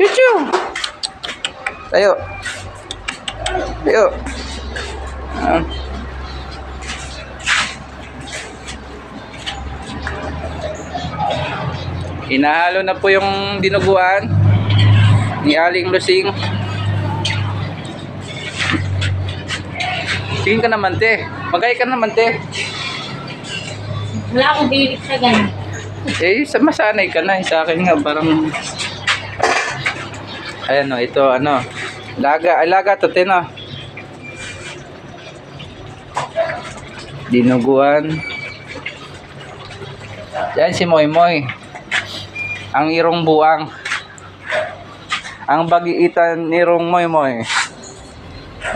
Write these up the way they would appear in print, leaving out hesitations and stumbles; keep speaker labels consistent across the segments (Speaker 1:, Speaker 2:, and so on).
Speaker 1: Chuchu! Tayo. Tayo. Hinahalo na po yung dinuguan ni Aling Lusing. Tingin ka naman, te. Magay ka naman, te.
Speaker 2: Wala akong bilik sa ganun.
Speaker 1: Eh, masanay ka na. Sa akin nga, parang... Ayan o, ito, ano. Laga to, te, no? Dinuguan. Yan si Moy Moy. Ang irong buang. Ang bagiitan ni Rong Moy Moy.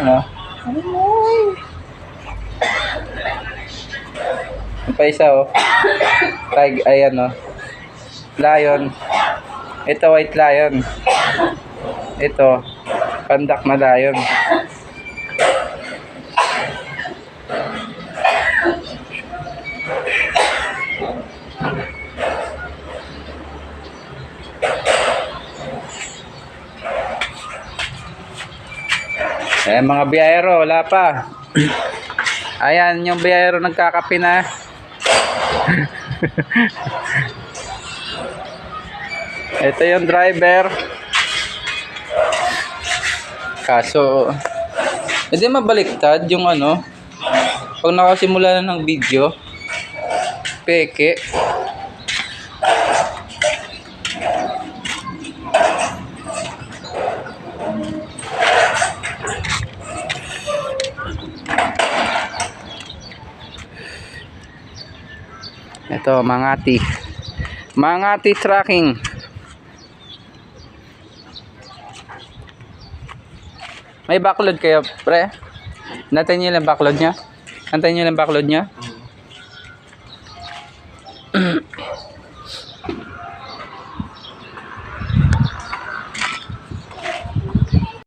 Speaker 1: Ano? Moy. Ang pa isa oh. Ayan oh. Lion. Ito white lion. Ito pandak na lion. Eh mga biyahero, wala pa. Ayan yung biyahero nagkakape na. Ito yung driver. Kaso hindi mabaliktad yung ano. Pag nakasimula na ng video, peke. Ito, Mangati tracking. May backload kayo, pre? Natin nyo lang backload nya? Antayin nyo lang backload nya?